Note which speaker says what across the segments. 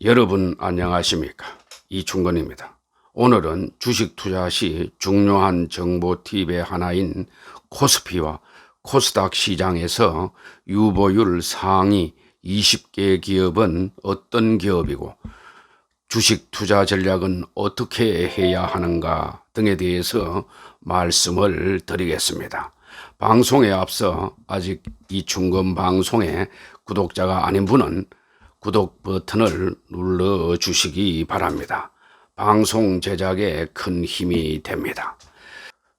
Speaker 1: 여러분 안녕하십니까? 이충건입니다. 오늘은 주식 투자 시 중요한 정보 팁의 하나인 코스피와 코스닥 시장에서 유보율 상위 20개 기업은 어떤 기업이고 주식 투자 전략은 어떻게 해야 하는가 등에 대해서 말씀을 드리겠습니다. 방송에 앞서 아직 이충건 방송의 구독자가 아닌 분은 구독 버튼을 눌러 주시기 바랍니다. 방송 제작에 큰 힘이 됩니다.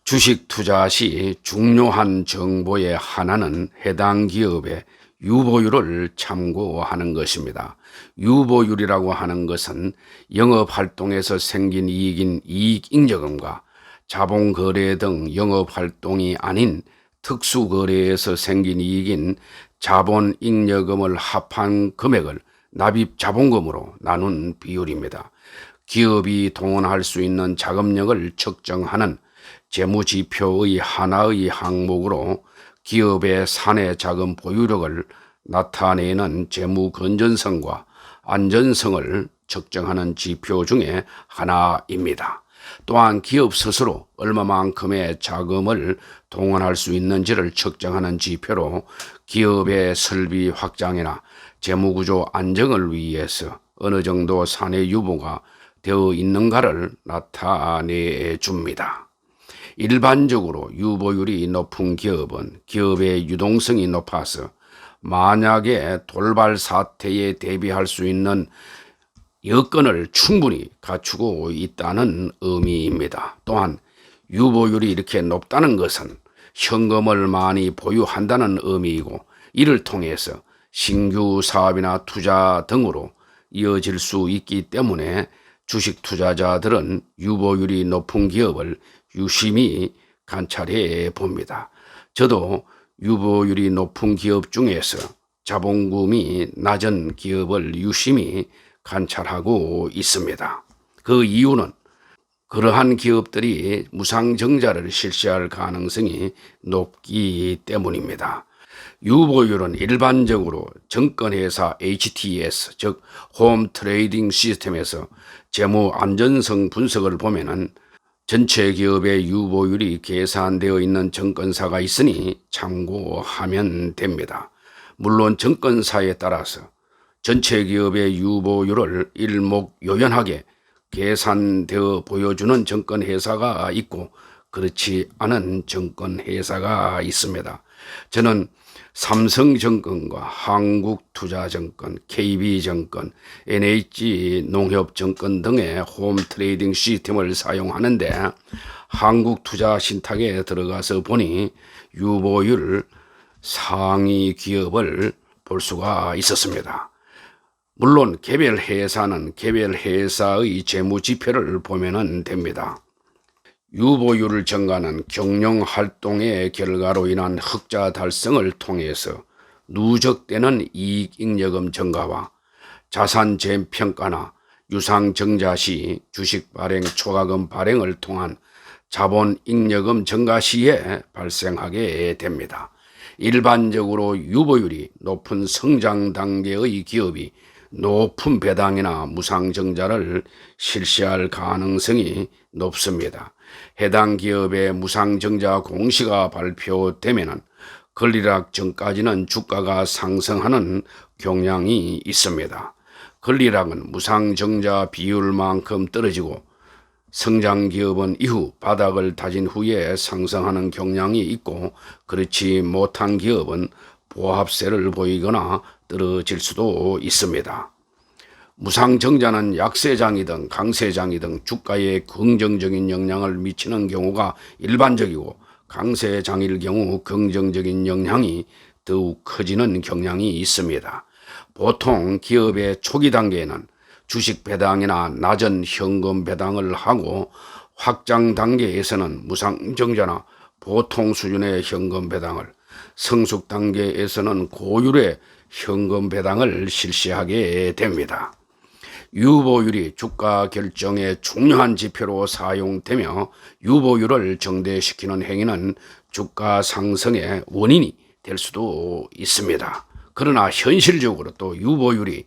Speaker 1: 주식 투자 시 중요한 정보의 하나는 해당 기업의 유보율을 참고하는 것입니다. 유보율이라고 하는 것은 영업활동에서 생긴 이익인 이익잉여금과 자본거래 등 영업활동이 아닌 특수거래에서 생긴 이익인 자본잉여금을 합한 금액을 납입 자본금으로 나눈 비율입니다. 기업이 동원할 수 있는 자금력을 측정하는 재무지표의 하나의 항목으로 기업의 사내 자금 보유력을 나타내는 재무 건전성과 안전성을 측정하는 지표 중에 하나입니다. 또한 기업 스스로 얼마만큼의 자금을 동원할 수 있는지를 측정하는 지표로 기업의 설비 확장이나 재무구조 안정을 위해서 어느 정도 사내 유보가 되어 있는가를 나타내 줍니다. 일반적으로 유보율이 높은 기업은 기업의 유동성이 높아서 만약에 돌발 사태에 대비할 수 있는 여건을 충분히 갖추고 있다는 의미입니다. 또한 유보율이 이렇게 높다는 것은 현금을 많이 보유한다는 의미이고 이를 통해서 신규 사업이나 투자 등으로 이어질 수 있기 때문에 주식 투자자들은 유보율이 높은 기업을 유심히 관찰해 봅니다. 저도 유보율이 높은 기업 중에서 자본금이 낮은 기업을 유심히 관찰하고 있습니다. 그 이유는 그러한 기업들이 무상증자를 실시할 가능성이 높기 때문입니다. 유보율은 일반적으로 증권회사 HTS, 즉 홈 트레이딩 시스템에서 재무 안전성 분석을 보면은 전체 기업의 유보율이 계산되어 있는 증권사가 있으니 참고하면 됩니다. 물론 증권사에 따라서 전체 기업의 유보율을 일목요연하게 계산되어 보여주는 증권회사가 있고 그렇지 않은 증권회사가 있습니다. 저는 삼성증권과 한국투자증권, KB증권, NH농협증권 등의 홈트레이딩 시스템을 사용하는데 한국투자신탁에 들어가서 보니 유보율 상위 기업을 볼 수가 있었습니다. 물론 개별 회사는 개별 회사의 재무지표를 보면 됩니다. 유보율을 정하는 경영활동의 결과로 인한 흑자 달성을 통해서 누적되는 이익잉여금 증가와 자산 재평가나 유상증자 시 주식 발행 초과금 발행을 통한 자본잉여금 증가 시에 발생하게 됩니다. 일반적으로 유보율이 높은 성장 단계의 기업이 높은 배당이나 무상증자를 실시할 가능성이 높습니다. 해당 기업의 무상증자 공시가 발표되면 권리락 전까지는 주가가 상승하는 경향이 있습니다. 권리락은 무상증자 비율만큼 떨어지고 성장기업은 이후 바닥을 다진 후에 상승하는 경향이 있고 그렇지 못한 기업은 보합세를 보이거나 떨어질 수도 있습니다. 무상증자는 약세장이든 강세장이든 주가에 긍정적인 영향을 미치는 경우가 일반적이고 강세장일 경우 긍정적인 영향이 더욱 커지는 경향이 있습니다. 보통 기업의 초기 단계에는 주식 배당이나 낮은 현금 배당을 하고 확장 단계에서는 무상증자나 보통 수준의 현금 배당을, 성숙 단계에서는 고율의 현금 배당을 실시하게 됩니다. 유보율이 주가 결정의 중요한 지표로 사용되며 유보율을 정대시키는 행위는 주가 상승의 원인이 될 수도 있습니다. 그러나 현실적으로 또 유보율이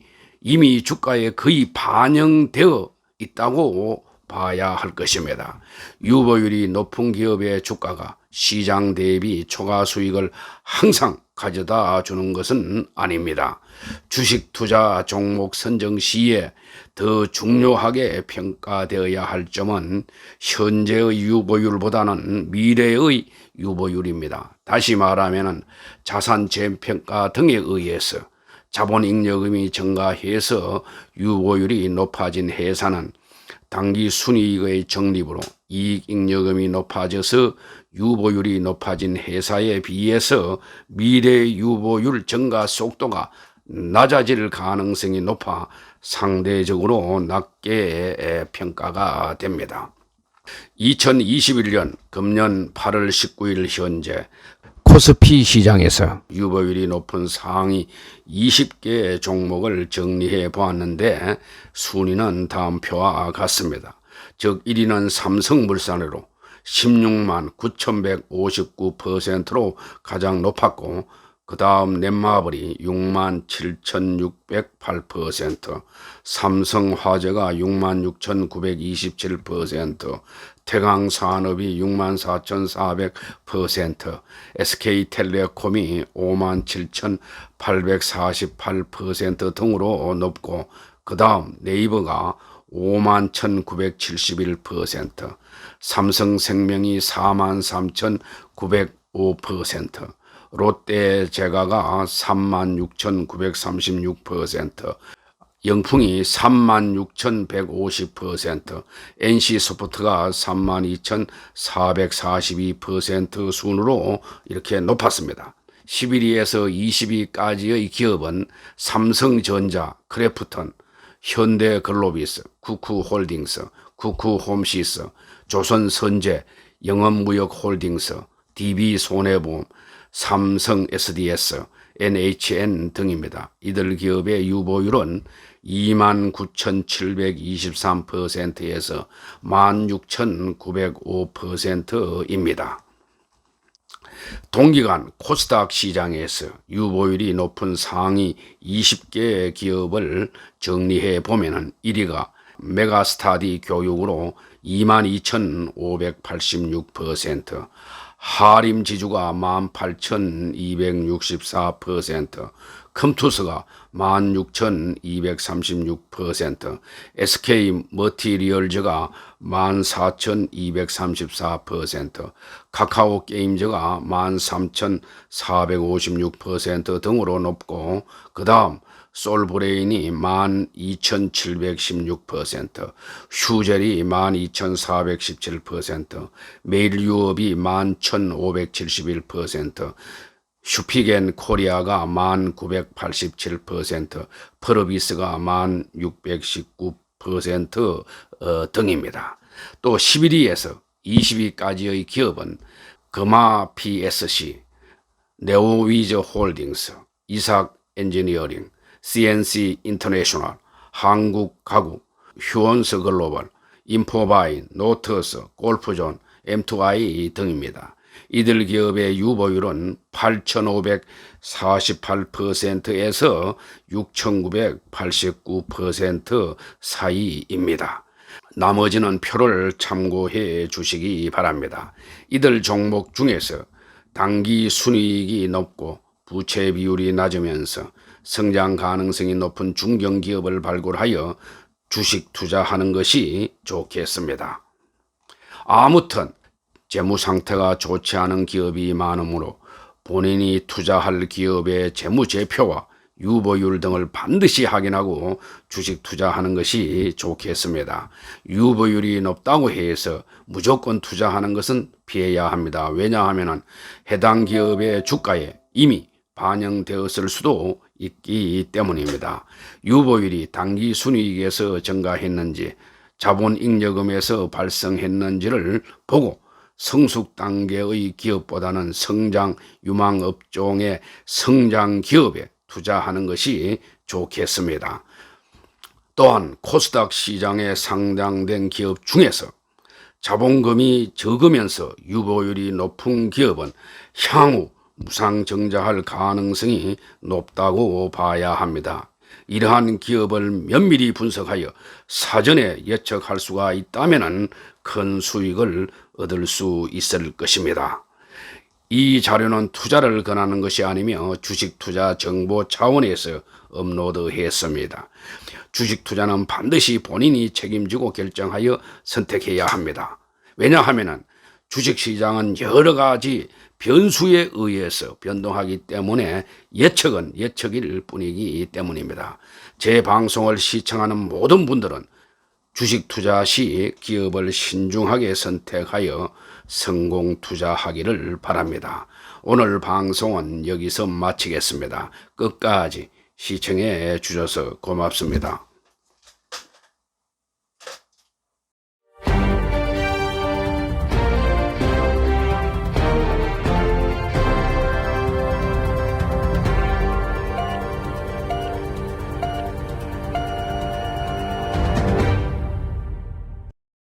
Speaker 1: 이미 주가에 거의 반영되어 있다고 봐야 할 것입니다. 유보율이 높은 기업의 주가가 시장 대비 초과 수익을 항상 가져다 주는 것은 아닙니다. 주식 투자 종목 선정 시에 더 중요하게 평가되어야 할 점은 현재의 유보율보다는 미래의 유보율입니다. 다시 말하면 자산 재평가 등에 의해서 자본잉여금이 증가해서 유보율이 높아진 회사는 단기 순이익의 적립으로 이익잉여금이 높아져서 유보율이 높아진 회사에 비해서 미래 유보율 증가 속도가 낮아질 가능성이 높아 상대적으로 낮게 평가가 됩니다. 2021년 금년 8월 19일 현재 코스피 시장에서 유보율이 높은 상위 20개 종목을 정리해 보았는데 순위는 다음 표와 같습니다. 즉 1위는 삼성물산으로 16만 9,159%로 가장 높았고 그 다음 넷마블이 6만 7,608%, 삼성화재가 6만 6,927%, 태강산업이 6만 4,400%, SK텔레콤이 5만 7,848% 등으로 높고 그 다음 네이버가 5만 1,971%, 삼성생명이 4만 3,905%, 롯데제과가 36,936%, 영풍이 36,150%, NC소프트가 32,442% 순으로 이렇게 높았습니다. 11위에서 20위까지의 기업은 삼성전자, 크래프톤, 현대글로비스, 쿠쿠홀딩스, 쿠쿠홈시스, 조선선제, 영업무역홀딩스, DB손해보험, 삼성 SDS, NHN 등입니다. 이들 기업의 유보율은 29,723%에서 16,905%입니다. 동기간 코스닥 시장에서 유보율이 높은 상위 20개 기업을 정리해 보면 1위가 메가스타디 교육으로 22,586%, 하림지주가 18,264%, 컴투스가 16,236%, SK머티리얼즈가 14,234%, 카카오게임즈가 13,456% 등으로 높고 그 다음 솔브레인이 12,716%, 휴젤이 12,417%, 메일유업이 11,571%, 슈피겐코리아가 1,987%, 프로비스가 1,619% 등입니다. 또 11위에서 20위까지의 기업은 금화 PSC, 네오위저홀딩스, 이삭엔지니어링, CNC 인터내셔널, 한국가구, 휴원스글로벌, 인포바인, 노트스, 골프존, M2I 등입니다. 이들 기업의 유보율은 8,548%에서 6,989% 사이입니다. 나머지는 표를 참고해 주시기 바랍니다. 이들 종목 중에서 단기 순이익이 높고 부채 비율이 낮으면서 성장 가능성이 높은 중견기업을 발굴하여 주식 투자하는 것이 좋겠습니다. 아무튼 재무 상태가 좋지 않은 기업이 많으므로 본인이 투자할 기업의 재무제표와 유보율 등을 반드시 확인하고 주식 투자하는 것이 좋겠습니다. 유보율이 높다고 해서 무조건 투자하는 것은 피해야 합니다. 왜냐하면 해당 기업의 주가에 이미 반영되었을 수도 있기 때문입니다. 유보율이 단기 순이익에서 증가했는지 자본잉여금에서 발생했는지를 보고 성숙 단계의 기업보다는 성장 유망 업종의 성장 기업에 투자하는 것이 좋겠습니다. 또한 코스닥 시장에 상장된 기업 중에서 자본금이 적으면서 유보율이 높은 기업은 향후 무상증자할 가능성이 높다고 봐야 합니다. 이러한 기업을 면밀히 분석하여 사전에 예측할 수가 있다면 큰 수익을 얻을 수 있을 것입니다. 이 자료는 투자를 권하는 것이 아니며 주식 투자 정보 차원에서 업로드했습니다. 주식 투자는 반드시 본인이 책임지고 결정하여 선택해야 합니다. 왜냐하면 주식시장은 여러 가지 변수에 의해서 변동하기 때문에 예측은 예측일 뿐이기 때문입니다. 제 방송을 시청하는 모든 분들은 주식 투자 시 기업을 신중하게 선택하여 성공 투자하기를 바랍니다. 오늘 방송은 여기서 마치겠습니다. 끝까지 시청해 주셔서 고맙습니다.